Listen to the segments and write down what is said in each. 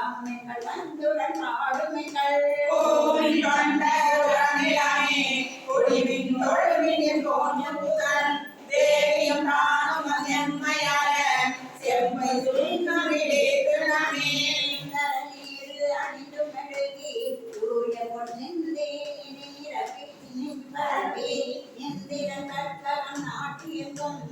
அம்மைகள் வந்துடன் ஆடுமைகள் Komi கொண்ட உரநிலமே குடிவின் தொழுவின் கோஞ்சமுதன் தேவியும் நானும் செம்மையார செம்மை சுண்ணமிழே திருநமே நீர் அணிந்து மெழுகி தூய பொன்னின்றே நீரவி நின்பரவி இந்திர கற்பகம் நாட்டியங்கும்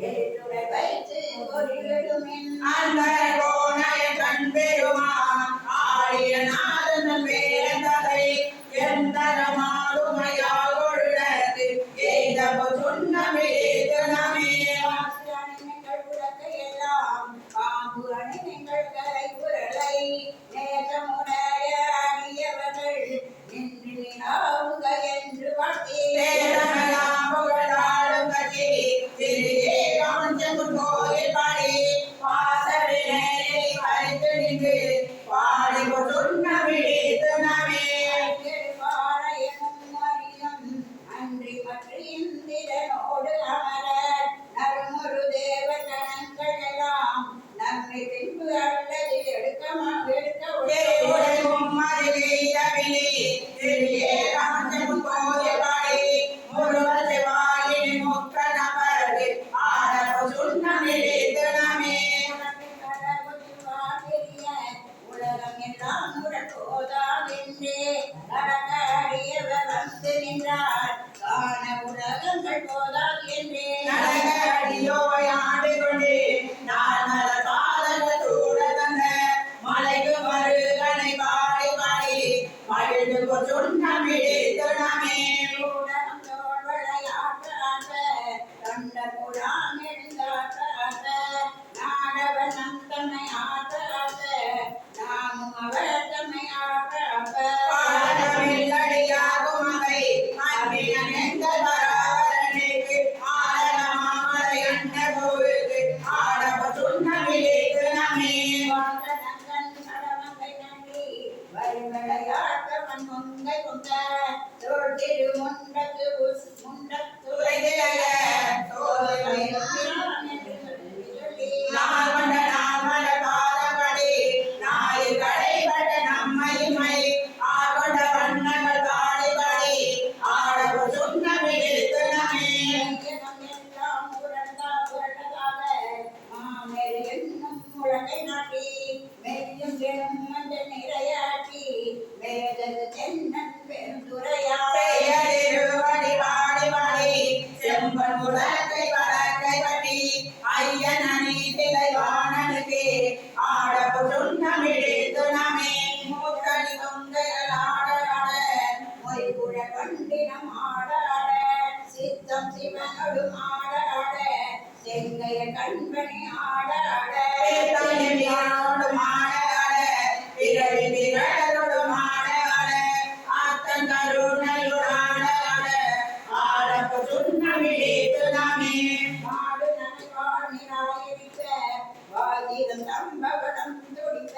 எழுத்துரை வைத்து பொறியிடுமின் அந்த கோணைய கண் பெருமான் ஆடிய நாதன் வேந்ததை எந்தரமாளுமையால் கொள்ளது எய்தபு சுண்ணமிழே திருநமே அணிமைகள் உலகையெல்லாம் பாம்பு அணிமைகள் கரை உரலை நேசமுடைய அடியவர்கள் நின்றினாவுக என்று தேரமெல்லாம் புகழாடும் கட்சி திரியே காஞ்சமுன் கோயில் பாடி வாசலினை பறித்து நின்று பாடி சுண்ணமிழே திருநமே அன்றி மற்ற இந்திரனோடு அமர நறுமொரு தேவ கணங்கள் எல்லாம் நம்மை பின்பு அல்லது எடுக்க உலகம் எல்லாம் முரட்டோதாவென்றே நடக்கடியவர் வந்து நின்றார் காண உலகங்கள் போதாது என்றே சுண்ணமிழே திருநமே ஊடகம் தோள் விளையாட்டாக கண்ட புறாம் எழுந்தாட்டாக நாடவன் நம் தம்மை ஆட்டாக நாமும் அவர் தம்மை ஆட்டாக பாடமில்லடியாகும் அவை அன்பின் எங்கள் பராவரனுக்கு ஆடமாமலை அண்ட கோவிலுக்கு ஆடப சுண்ணமிழே திருநமே வாங்கனங்கன் கடமங்கை நன்றி வரிவிளையாட்டவன் முங்கை முங்க தோள் திரு முண்டத்து முண்டத்து சித்தம் சிவனோடு ஆடாட செங்கைய கண்பணி ஆடாட மாடு நனைவானிராயிருக்க வாதிரம் தம்பவனம் துடிக்க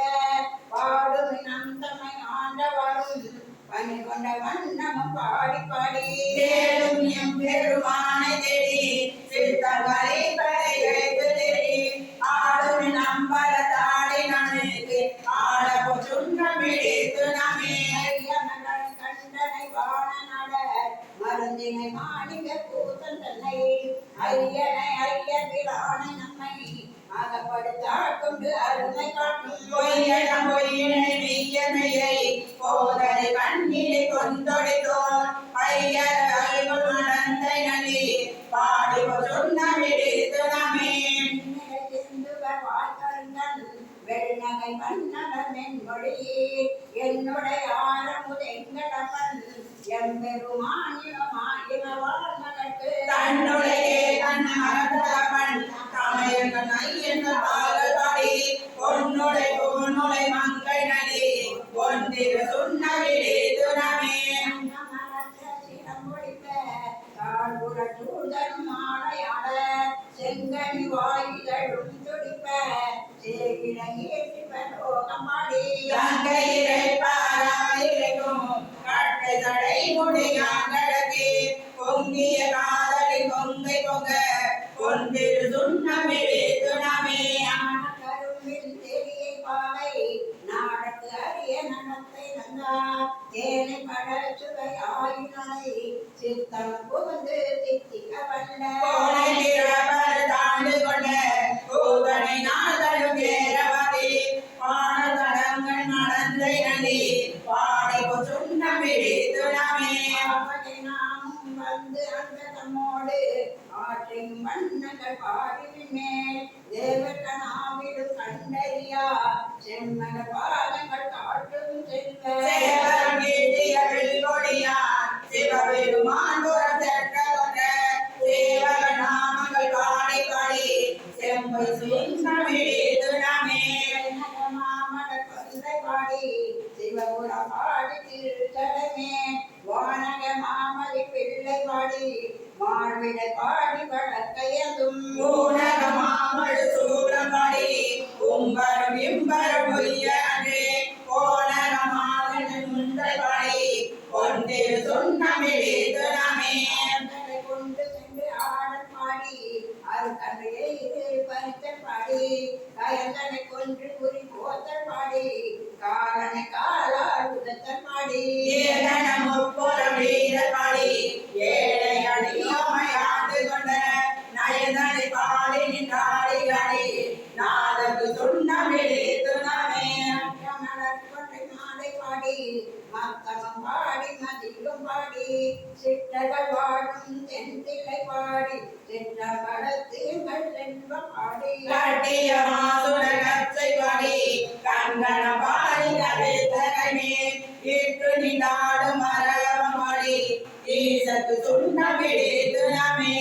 பாடும் நம் தம்மை ஆண்டவரும் பணி கொண்ட வண்ணமும் பாடி பாடி தேடும் எம் பெருமானை தேடி சித்தவரை படையெடுத்து தேடி ஆடும் நம்பர தாடி நனுக்கு ஆடபு சுண்ணமிழே திருநமே ஐயமகள் கண்டனை வாழ நட மருந்தினை மாளிக கூத்தன் தன்னை ஐயனை ஐயபிரானை நம்மை அகப்படுத்தாள் கொண்டு அருமை காட்டும் பொய்யடம் பொய்யினை மெய்யமையை போதனை கண்ணினை கொண்டொழித்தோன் பையர் அல்குள் நடந்தை நலி பாடி சுண்ணமிழே திருநமே வெள்ளகை மன்னவன் மென்மொழி என்னுடைய ஆரமுதெங்கடப்பன் எம்பெருமானிவமாயினவாழ்மகற்கு தன்னுடைய தன் மகத்தவன் தமையன் ஐயன் பாலபாடி பொன்னுடை பொன்னுடை மங்கை நலி பொன்திரு சுண்ணமிழே திருநமே செங்கனி வாயிலும் துடிப்ப கங்கையிரை பாராயிரைக்கும் கட்டை தடை முடியாங்கடக்கே பொங்கிய காதலி பொங்கை பொங்க பொன்திரு சுண்ணமிழே திருநமே கரும்பில் தெரிய பாவை நாட மன்னங்கள் பாடிவினேன் தேவகனாவிடும் கண்டறியா செம்மன பாதங்கள் காட்டும் செல்வ சிவபெருமான் நாமங்கள் பாடி பாடி செம்பை சுந்தமிழே மாமட கொன்றை பாடி சிவபுர பாடி திருத்தலமே வானக மாமதி பிள்ளை பாடி மார்பிடை பாடி வழக்கையதும் ஊனக மாமழு சூழபாடி கும்பரும் இம்பரும் பொய்யன்றே கோனக மாமன் முன்றை பாடி கொண்டிரு சொன்னமிழே துணமே கொண்டு சென்று ஆடல் பாடி அது கண்டையை பறித்தல் பாடி கயந்தனை கொன்று குறி போத்தல் பாடி காலனை காலால் உதத்தல் பாடி ஏகன முப்புறம் வீரல் பாடி ஏழை அடியோமையாண்டு கொண்ட நயனனை பாடி நின்றாடி அடி நாதற்கு சொன்னமிழே துணமே மலர் கொண்டை மாலை பாடி மத்தமம் பாடி மதிலும் பாடி சிற்றகள் வாடும் தென்தில்லை பாடி சிற்றம்பலத்தீங்கள் செல்வம் பாடி கட்டிய மாசுர கச்சை பாடி கங்கண பாடி கவித்தகமே இட்டு நின்றாடும் மரகவம் பாடி ஈசத்து சொன்னமிழே துணமே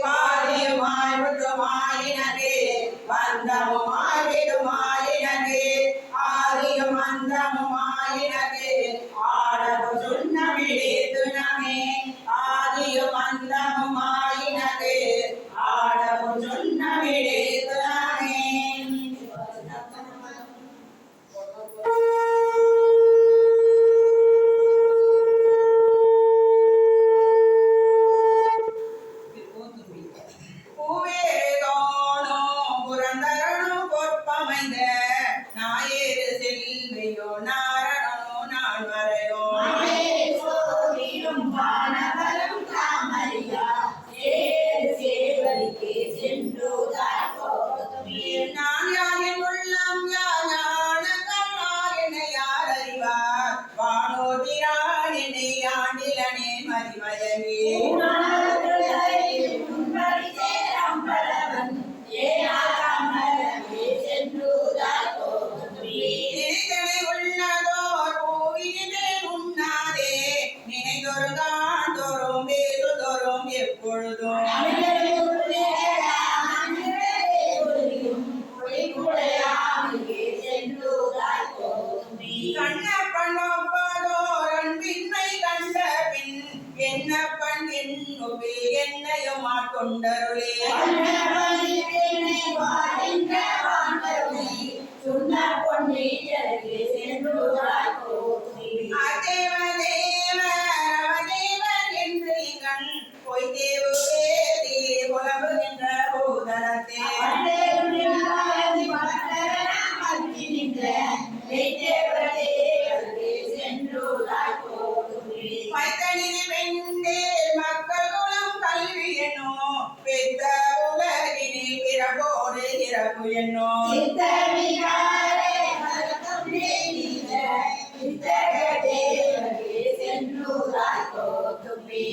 பாரியுமாய் முற்றுமாயினே வந்தமுமாய் விடுமாயினே ஆரியும் அந்தமுமாயினே ஆடவு சொன்னமிழே துணமே ஆதியும் அந்தமுமாயினே ஆடவு சொன்னமிழே துணமே என்னப்பன் என்னுபே என்னையும் ஆட்கொண்டருளே தேவன் என்று கண் பொய் தேவு வேதி புலம்புகின்ற பூதனத்தே மைத்தனின் வெண்டே மக்கள் குலம் கல்வி என்னோ பெத்த உலகினில் பிறப்போடு இறப்பு என்னோ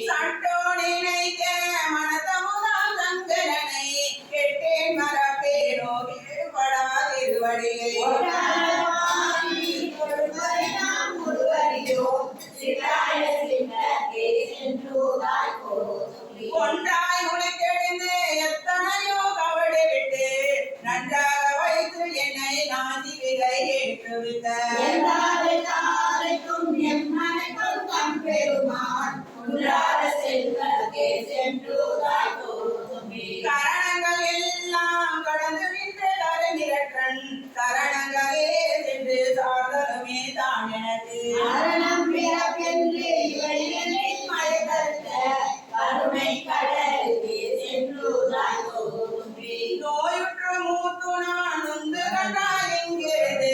சட்டோடு இணைக்க மனதமுதாம் சங்கரனை கெட்டேன் மரப்பேனோ கேடுபடாதிருவடியை ஒன்றாய் உனக்கெழுந்து எத்தனையோ கவலை விட்டு நன்றாக வைத்து என்னை நாசி விதை ஏற்றுவித்த கரணங்கள் எல்லாம் கடந்து நின்ற கருநிரற்றன் கரணங்களே சென்று சாதலுமே தான் எனக்கு நோயுற்று மூத்து நான் நொந்து கண்டாய் என்கிறது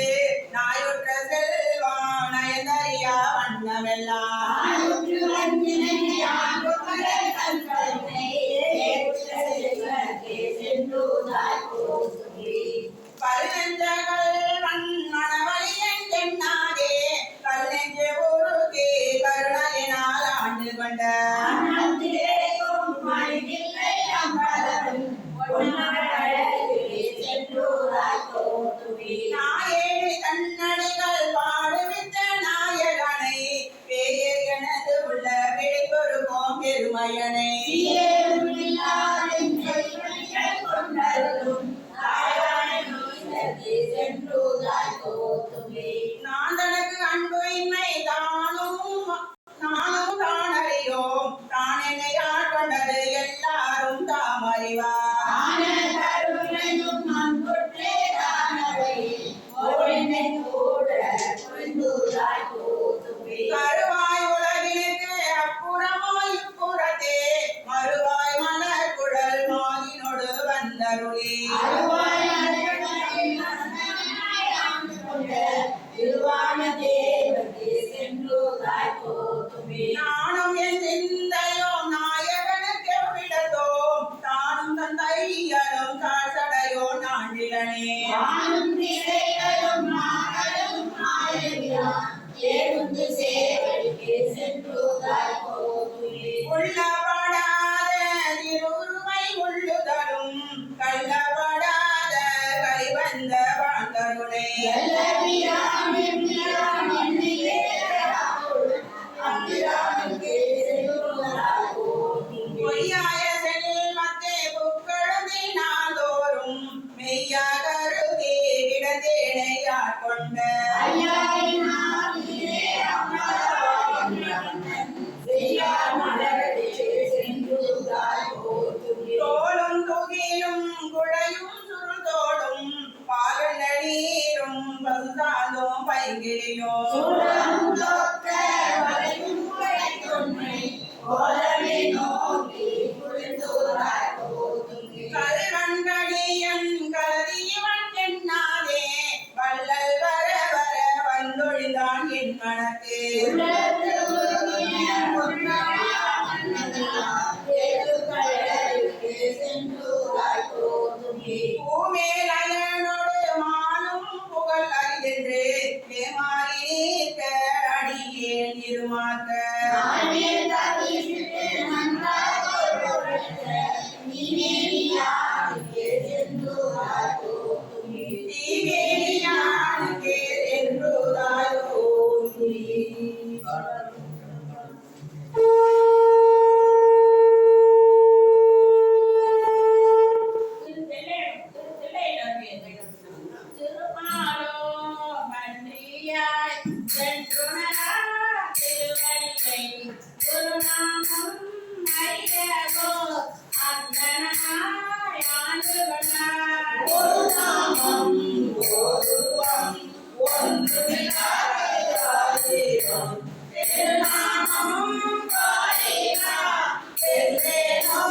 நாயுற்ற செல்வான் நயந்தறியா வண்ணமெல்லாம் சென்றுதாய் போதுமே. நான் தனக்கு அன்பு இன்மை நானும் தான் அறியோம். தான் என்னை ஆட்கொண்டது எல்லாரும் தாம் அறிவார். ஆன கருணையும் அன்புற்றே தானவை ஓரினை கூட புரிந்துதாய் போதுமே. கருவாய் உலகினுக்கு அப்புறமாய் இப்புறத்தே மறுவாய் மலர் குழல் மாதினோடு வந்தருளி அருவாய் அருள்மறை மனதனாய் ஆண்டு கொண்ட திருவான தேவர்க்கு சென்றுதாய் போதுமே. நானும் என் சிந்தையோம் நாயகனுக்கு எவ்விடத்தோம் தானும் தன் தையலும் தாழ்சடையோ நாண்டிலனே. வானும் திசைகளும் நாங்களும் மாயவியான் ஏழுந்து சேவடிக்கு சென்றுதாய் போதுமே. உள்ளப்படாத திருவுருமை உள்ளுதலும் கள்ளப்படாத கைவந்த வாழ்ந்தருளே. எல்லபிரான் எம்பிரான் என்னையே ராவுள் அம்பிரானுக்கு சென்றுதாய் போதுமே. பொய்யாய செல்வத்தே புக்கழுதி நாள்தோறும் மெய்யா கருதி கிடந்தேனையாட் கொண்ட ஐயாயின் ஆவியே அமராவதி அண்ணன் செய்யார் மலரடிக்கு சென்றுதாய் போதுமே. தோளும் துகிலும் குழையும் சுருதோடும் பாலுள்ள நீரும் பசுதாலும் பைங்கிலியும் சூழலும் தோற்ற வளையும் குழைத்தொன்மை ஓரமே நோக்கி புரிந்துதாய் போதுமே. கல்வன்கணியன் கலதிவன் எண்ணாதே வள்ளல் வர வர வந்தொழிந்தான் என் மனத்தே. உள்ளத்து உருகிய பொன்னாயா மன்னதெல்லாம் தேடுகளருக்கு சென்றுதாய் போதுமே. பூமேலயனோடு மாலும் புகழ் அறிதென்று ஏமாறி நீக்க அடியேன் இருமாக்க நானே தவிர்த்து நன்றாக உழைத்த நீனேனியாருக்கு சென்றுதாய் போதுமே. தீவேலியானுக்கே சென்றுதாய் போதுமே. திருமாலோ மன்றியாய் சென்றுணரா திருவடியை குருநாமம் அறியவோ அந்தனாய் ஆண்டு கொண்டார். ஒரு நாமம் ஒருவம் ஒன்றுமில்லாதேவம் திருநாமம் பாடினா பெருந்தேனோ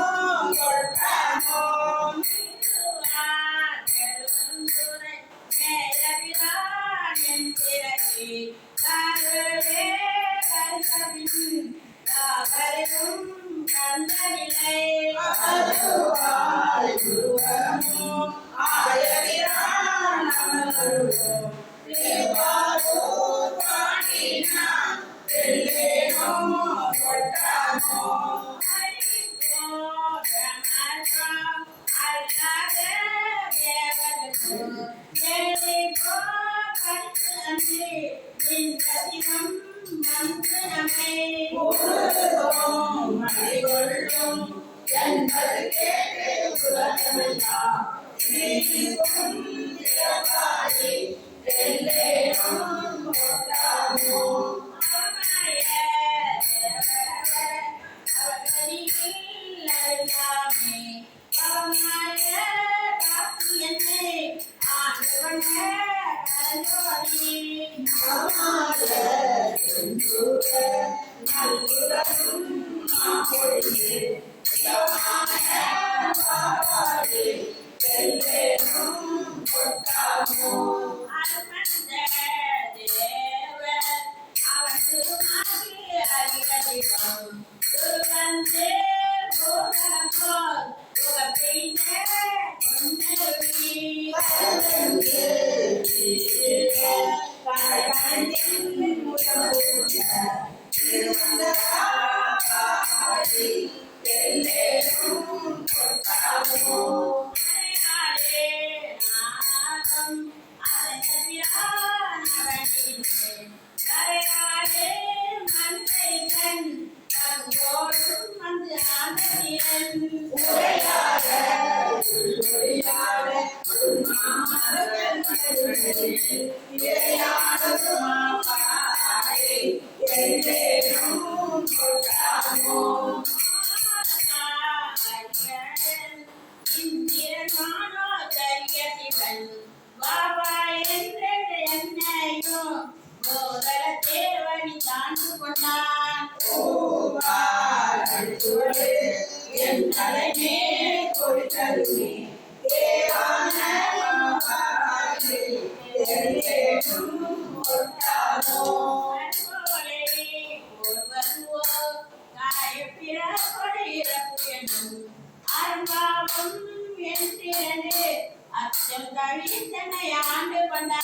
கொட்டாமோம். திருவார் பெருந்துரை மேலபிரான் என் பிறவி தாருளே கருத்தபின் தாவரும் கந்தனிலை அருவாய் குருவரமோ ஆயவிரான் அமருவோம் திருவாரூர் பாடினா பெருந்தேனோ கொட்டாமோ. உருதும் மணிகொள்ளும் என்பதற்கே திருக்குலமெல்லாம் நீக்கும் திறப்பாடி எல்லேனும் கொட்டாமோ. நாமாத செந்தூர நல்குலகும் மாமொழியே சிவமான பாவாடி எல்லேனும் கொட்டாமோ. உரையாட பாபா என்ற என்னையும் கோதர தேவனி தாண்டு கொண்டான். என் தலைமே கொடுத்தருமே தேவான அச்சம் தவித்தனை ஆண்டு கொண்டான்.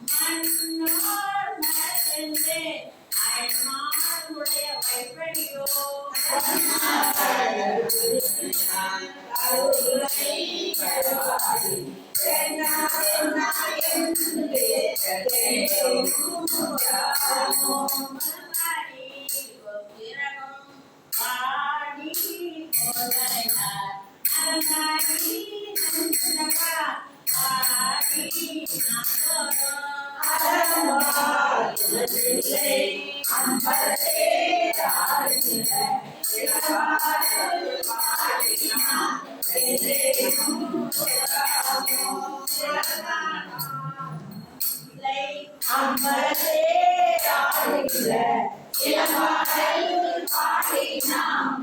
மன்னோர் மறந்தே அயன்மாருடைய வைப்படியோ அம்பலத்தே ஆடுகிற இளமாடல் பாடி நாம்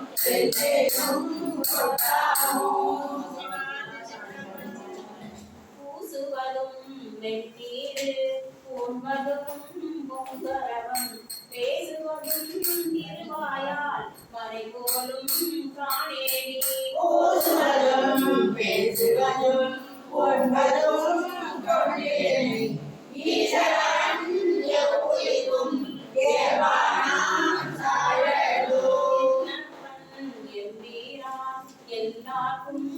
பூசுவதும் வெண்ணீர் பூண்பதும் பொங்கரவம் பேசுவதும் திருவாயால் மறை போலும் காணேரி பூசுவதும் பேசுவதும் உண்பதும் கொண்டேனி ஈசரன் எவ்வுயிரும் ஏவானாம் சாழலோ எல்லாருக்கும்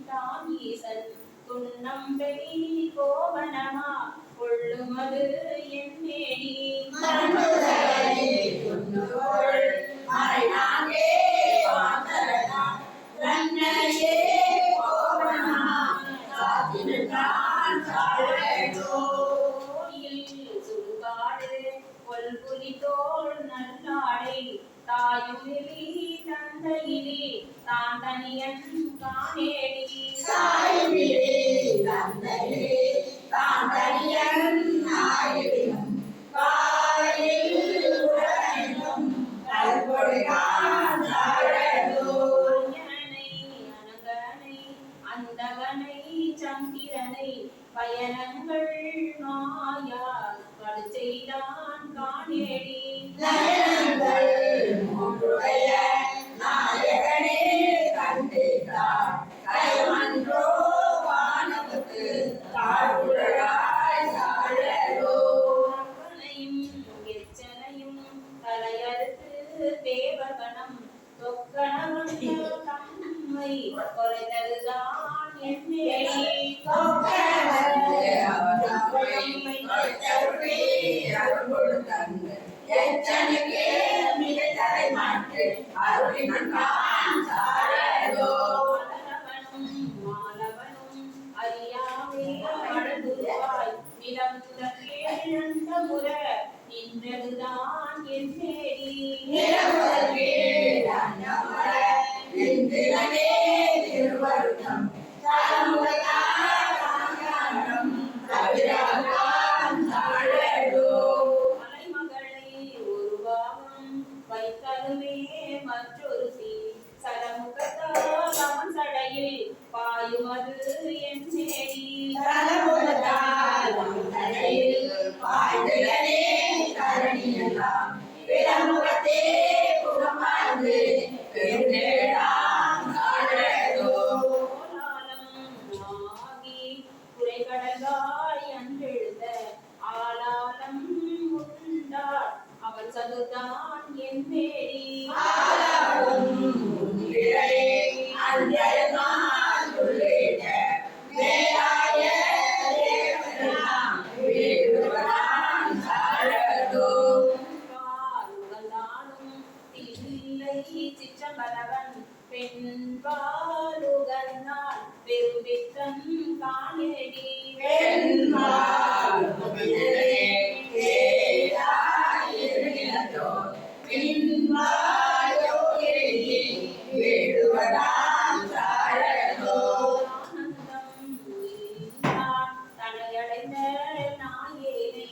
தாம் ஈசன் துண்ணம் பெரி கோவனமா கொள்ளுமது என்னேடி மண்ணுதலை துண்ணுகொள் மறைநாங்கே வாந்தரனா ரன்னையே கோவனா காத்திருந்தான் சாழலோ கோயில் சுடுகாடு கொல்புலி தோல் நல்லாடை தாயுமிலி தந்தையிலி தான் தனியன் காணேடி தாயுமிலே தந்தையிலே தான் தனியன் ஆயிடும் காலையில் உடனும் கல்பொழிகான் சாழலோ ஞானை அனகனை அந்தகனை சந்திரனை பயணங்கள் மாயா கடு செய்தான் காணேடி நயனங்கள் மூன்றுடைய நாயகனே கண்டித்தார் கயமன்றோ வானமுக்கு தாழ்வுழலாய் சாழலோ அப்பனையும் எச்சனையும் தலையறுத்து தேவகணம் தொக்கணவன் தம்மை கொலைத்ததுதான் என்னேடி மலரவனும் மாலவனும் அறியாமே அழகுவாய் நிலமுதலே அந்தமுற நின்றதுதான் என்னேடி மலைமகளை ஒரு பாகம் வைத்தலுமே மற்றொரு சலமுகத்தால் அவன் சடையில் பாயுமது என்னேடி கோலாலம் ஆகி குறைகடலாய் அன்றெழுத ஆலாலம் உண்டார் அவள் சதுதான் என்னேடி பாலுகந்தானும் தில்லை சிற்றம்பலவன் பெண்பாலுகந்தால் பெரும்பித்தன் காணேடி ஆனந்தம் இல்லான் தனையடைந்த நாயேனை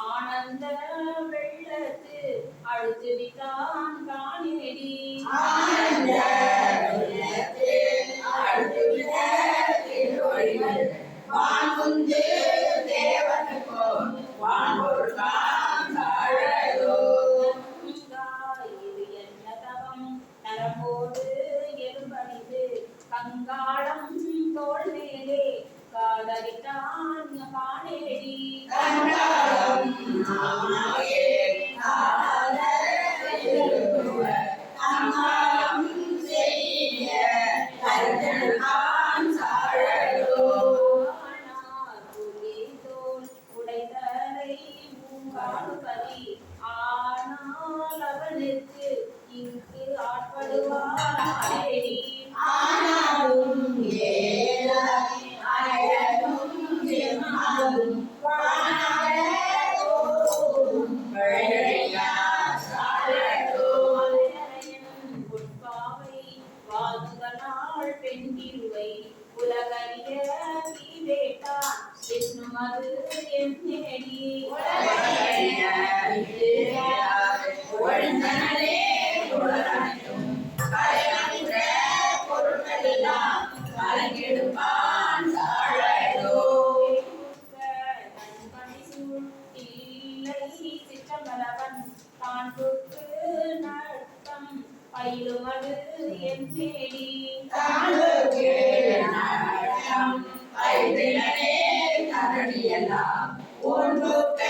ஆனந்த வெள்ளத்து அழுத்து விட்டான் காணேடி கங்காளம் தோள் மேலே காதலித்தான் காணேடி கண்டாலும் நாமாயே காதலிருவர் அங்காளம் செய்ய கருதல்கான் சாழலோ ஆனார் புலி தோல் உடைத்தலை பூங்காடுபதி ஆனால் அவனுக்கு இங்கு ஆட்படுவார் ஆடேடி ஆனாலும் ஏலாய் அழகும் செம்மாலும் வானாட போகும் வழியா சாழலோ மலையரையன் பொற்பாவை வாழ்ந்தனாள் பெண் திருவை உலகறிய வீவேட்டான் என்னும் அது என் நேடி ஒழுங்கனே உலகனையும் கலைகின்ற பொருட்களெல்லாம் கலங்கெடுப்பான் சாழலோ பயிலுமது என் தேடி தானுக்கு நாட்டம் ஐந்தினே கரடியெல்லாம் ஒன்றுக்க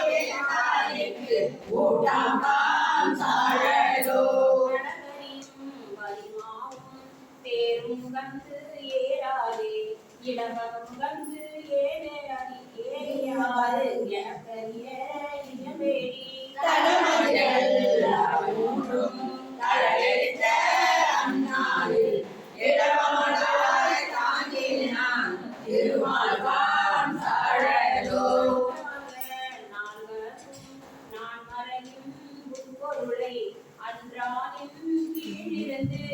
வேதாளிக்கு ஊட்டாம்பான் சாழலோ நடகரியும் வலிமாவும் தேரும் கந்து ஏறாதே இடவகம் கந்து ஏறியாது எனக்கரிய இளவேடி தடமகள் மூன்றும் தடலெடுத்த அந்நாளில் இடமலாய் தாங்கினான் திருமால்வான் சாழலோ நான் மறையும் பொருளை அன்றானின் கீழிருந்து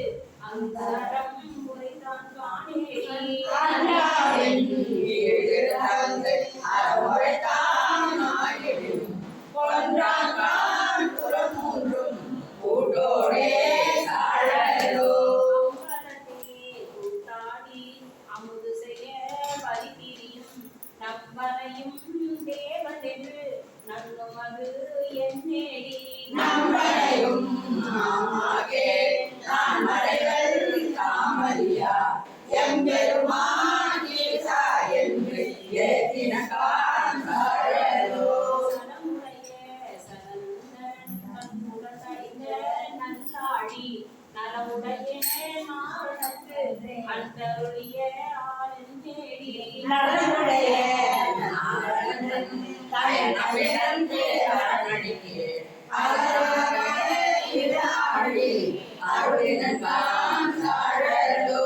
அந்தரம் உரைத்தான் காணேடி ஆண்டாவின் ஏழு தந்து அறமுறைத்தான் ஆகிடும் கொன்றான் புறம் மூன்றும் கூட்டோடே சாழலோ அம்பலத்தே கூத்தாடி அமுது செய்ய பரிபிரியும் நம்பனையும் தேவதென்று நன்னுமது என் நேடி நம்மளையும் நாமாகே நான் மறைகள் தாமரியா எம்பெருமான் ஈசா என்று ஏத்தினகான் சாழலோ சனமுடைய சனந்தன் தன்னுடன் அடைந்த நல்லாழி நலமுடைய நாரணத்து அந்தருளிய ஆளன் தேடி நலமுடைய நாரணன் தயனவிடம் தேரடிக்கு அகராக இராழி அருளினகான் சாழலோ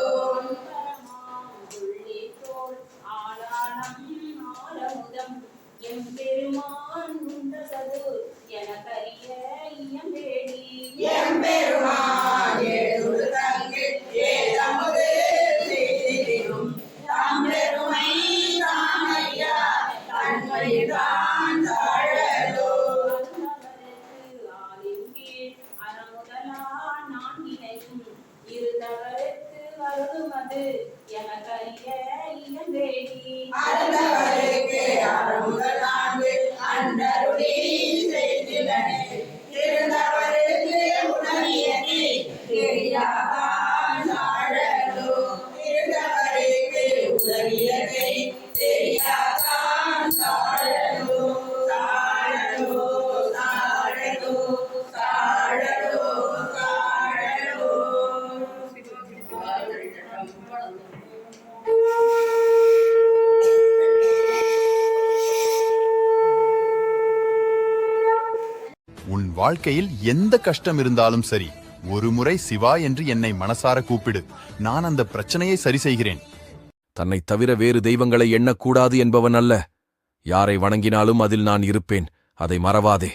எம்பெருமான் ஏழு தங்கு ஏதமுது செய்திடும் தாம்பெருமை தாமையா தன்மைதான் சாழலோ அருந்தவருக்கு அறமுதல் நான்கு அன்றருளி செய்திடனே இருந்தவருக்கு உணவியது தெரியாதான் சாழலோ இருந்தவருக்கு உதவியது தெரியாதான் சாழலோ சாழலோ சாழலோ சாழலோ சாழலோ உன் வாழ்க்கையில் எந்த கஷ்டம் இருந்தாலும் சரி, ஒரு முறை சிவா என்று என்னை மனசார கூப்பிடு. நான் அந்த பிரச்சனையை சரி செய்கிறேன். தன்னைத் தவிர வேறு தெய்வங்களை எண்ணக்கூடாது என்பவன் அல்ல. யாரை வணங்கினாலும் அதில் நான் இருப்பேன். அதை மறவாதே.